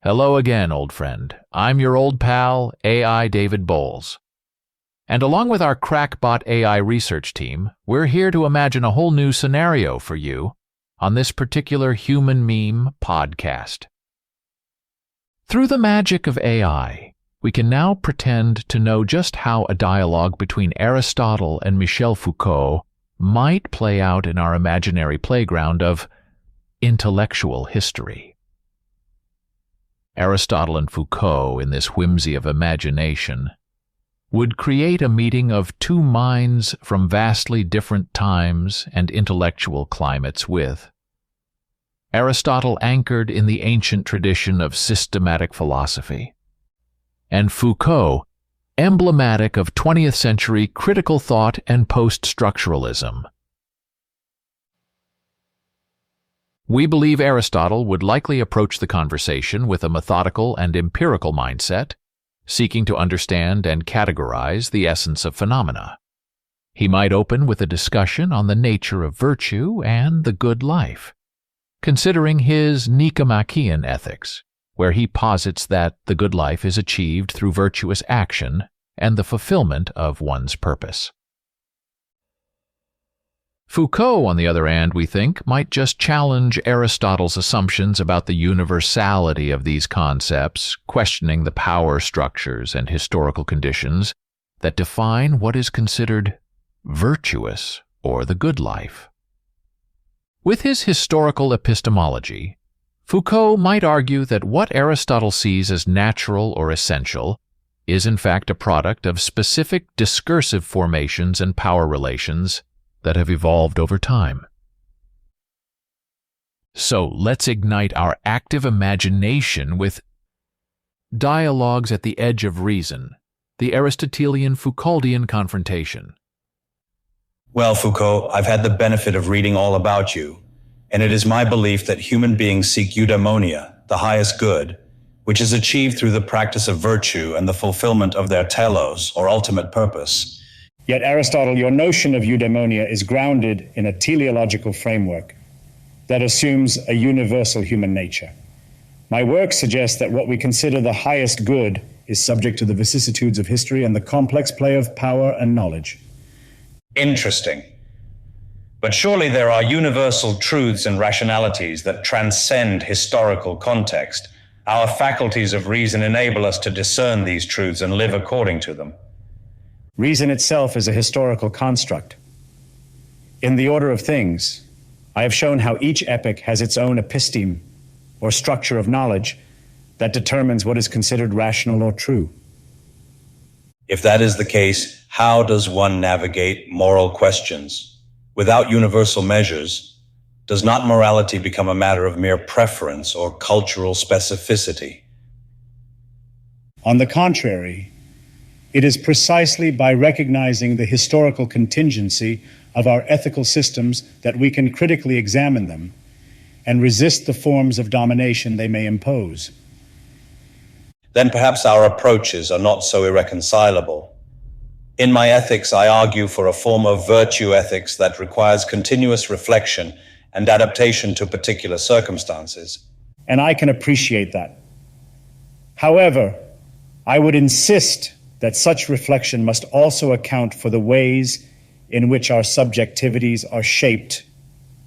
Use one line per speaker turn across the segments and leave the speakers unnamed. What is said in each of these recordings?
Hello again, old friend. I'm your old pal, AI David Bowles. And along with our crackbot AI research team, we're here to imagine a whole new scenario for you on this particular human meme podcast. Through the magic of AI, we can now pretend to know just how a dialogue between Aristotle and Michel Foucault might play out in our imaginary playground of intellectual history. Aristotle and Foucault, in this whimsy of imagination, would create a meeting of two minds from vastly different times and intellectual climates with Aristotle anchored in the ancient tradition of systematic philosophy, and Foucault emblematic of 20th century critical thought and post-structuralism. We believe Aristotle would likely approach the conversation with a methodical and empirical mindset, seeking to understand and categorize the essence of phenomena. He might open with a discussion on the nature of virtue and the good life, considering his Nicomachean ethics, where he posits that the good life is achieved through virtuous action and the fulfillment of one's purpose. Foucault, on the other hand, we think, might just challenge Aristotle's assumptions about the universality of these concepts, questioning the power structures and historical conditions that define what is considered virtuous or the good life. With his historical epistemology, Foucault might argue that what Aristotle sees as natural or essential is in fact a product of specific discursive formations and power relations that have evolved over time. So let's ignite our active imagination with dialogues at the edge of reason, the Aristotelian-Foucauldian confrontation.
Well, Foucault, I've had the benefit of reading all about you, and it is my belief that human beings seek eudaimonia, the highest good, which is achieved through the practice of virtue and the fulfillment of their telos, or ultimate purpose.
Yet, Aristotle, your notion of eudaimonia is grounded in a teleological framework that assumes a universal human nature. My work suggests that what we consider the highest good is subject to the vicissitudes of history and the complex play of power and knowledge.
Interesting. But surely there are universal truths and rationalities that transcend historical context. Our faculties of reason enable us to discern these truths and live according to them.
Reason itself is a historical construct. In the order of things, I have shown how each epoch has its own episteme, or structure of knowledge, that determines what is considered rational or true.
If that is the case, how does one navigate moral questions? Without universal measures, does not morality become a matter of mere preference or cultural specificity?
On the contrary, it is precisely by recognizing the historical contingency of our ethical systems that we can critically examine them and resist the forms of domination they may impose.
Then perhaps our approaches are not so irreconcilable. In my ethics, I argue for a form of virtue ethics that requires continuous reflection and adaptation to particular circumstances.
And I can appreciate that. However, I would insist that such reflection must also account for the ways in which our subjectivities are shaped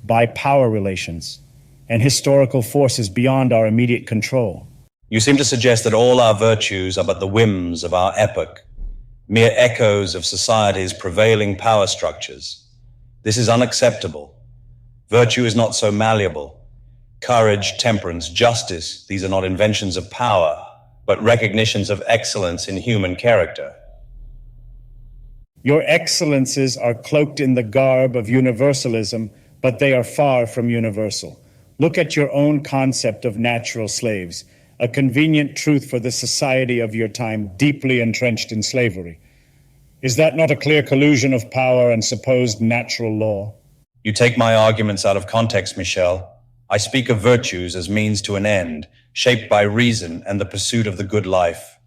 by power relations and historical forces beyond our immediate control.
You seem to suggest that all our virtues are but the whims of our epoch, mere echoes of society's prevailing power structures. This is unacceptable. Virtue is not so malleable. Courage, temperance, justice, these are not inventions of power, but recognitions of excellence in human character.
Your excellences are cloaked in the garb of universalism, but they are far from universal. Look at your own concept of natural slaves, a convenient truth for the society of your time deeply entrenched in slavery. Is that not a clear collusion of power and supposed natural law?
You take my arguments out of context, Michel. I speak of virtues as means to an end, shaped by reason and the pursuit of the good life.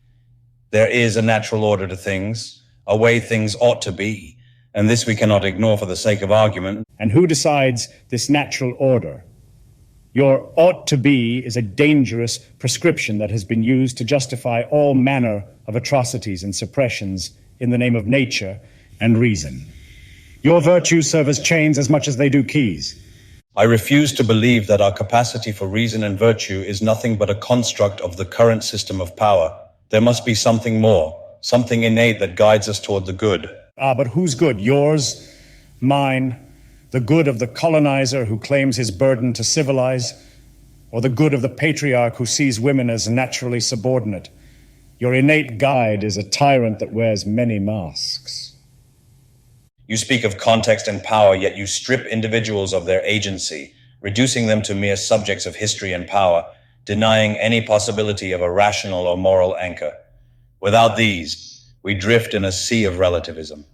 There is a natural order to things, a way things ought to be, and this we cannot ignore for the sake of argument.
And who decides this natural order? Your ought to be is a dangerous prescription that has been used to justify all manner of atrocities and suppressions in the name of nature and reason. Your virtues serve as chains as much as they do keys.
I refuse to believe that our capacity for reason and virtue is nothing but a construct of the current system of power. There must be something more, something innate that guides us toward the good.
But whose good? Yours? Mine? The good of the colonizer who claims his burden to civilize? Or the good of the patriarch who sees women as naturally subordinate? Your innate guide is a tyrant that wears many masks.
You speak of context and power, yet you strip individuals of their agency, reducing them to mere subjects of history and power, denying any possibility of a rational or moral anchor. Without these, we drift in a sea of relativism.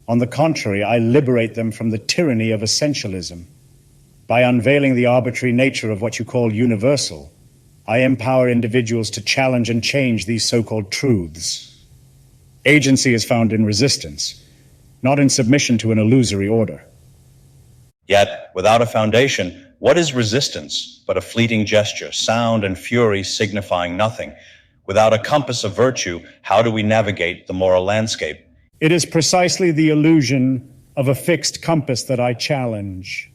On the contrary, I liberate them from the tyranny of essentialism. By unveiling the arbitrary nature of what you call universal, I empower individuals to challenge and change these so-called truths. Agency is found in resistance, not in submission to an illusory order.
Yet, without a foundation, what is resistance but a fleeting gesture, sound and fury signifying nothing? Without a compass of virtue, how do we navigate the moral landscape?
It is precisely the illusion of a fixed compass that I challenge.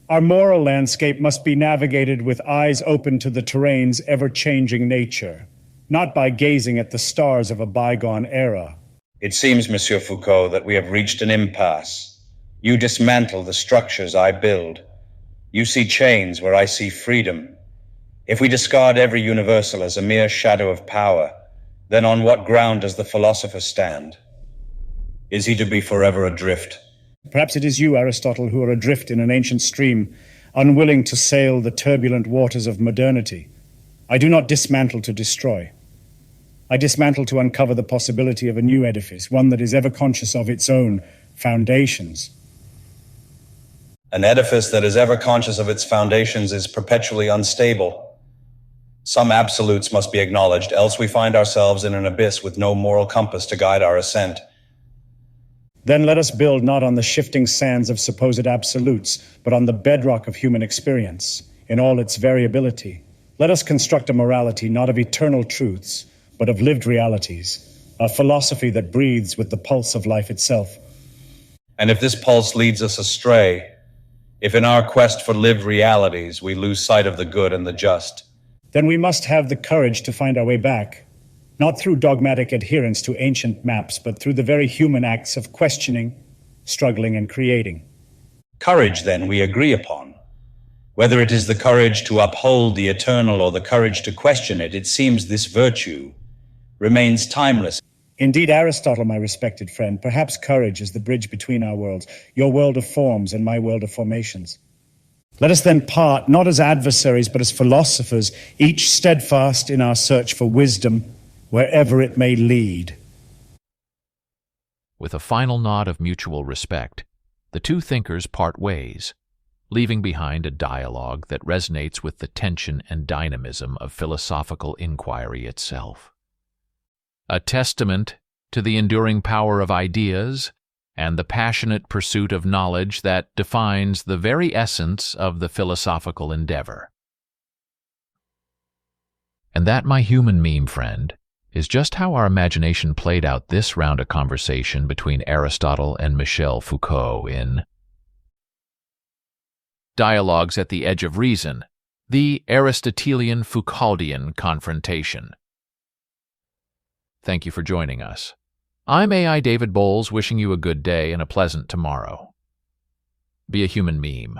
Our moral landscape must be navigated with eyes open to the terrain's ever-changing nature, not by gazing at the stars of a bygone era.
It seems, Monsieur Foucault, that we have reached an impasse. You dismantle the structures I build. You see chains where I see freedom. If we discard every universal as a mere shadow of power, then on what ground does the philosopher stand? Is he to be forever adrift?
Perhaps it is you, Aristotle, who are adrift in an ancient stream, unwilling to sail the turbulent waters of modernity. I do not dismantle to destroy. I dismantle to uncover the possibility of a new edifice, one that is ever conscious of its own foundations.
An edifice that is ever conscious of its foundations is perpetually unstable. Some absolutes must be acknowledged, else we find ourselves in an abyss with no moral compass to guide our ascent.
Then let us build not on the shifting sands of supposed absolutes, but on the bedrock of human experience, in all its variability. Let us construct a morality not of eternal truths, but of lived realities, a philosophy that breathes with the pulse of life itself.
And if this pulse leads us astray, if in our quest for lived realities we lose sight of the good and the just,
then we must have the courage to find our way back, not through dogmatic adherence to ancient maps, but through the very human acts of questioning, struggling, and creating.
Courage, then, we agree upon. Whether it is the courage to uphold the eternal or the courage to question it, it seems this virtue remains timeless.
Indeed, Aristotle, my respected friend, perhaps courage is the bridge between our worlds, your world of forms and my world of formations. Let us then part, not as adversaries, but as philosophers, each steadfast in our search for wisdom, wherever it may lead.
With a final nod of mutual respect, the two thinkers part ways, leaving behind a dialogue that resonates with the tension and dynamism of philosophical inquiry itself. A testament to the enduring power of ideas and the passionate pursuit of knowledge that defines the very essence of the philosophical endeavor. And that, my human meme friend, is just how our imagination played out this round of conversation between Aristotle and Michel Foucault in Dialogues at the Edge of Reason, the Aristotelian-Foucauldian confrontation. Thank you for joining us. I'm AI David Bowles, wishing you a good day and a pleasant tomorrow. Be a human meme.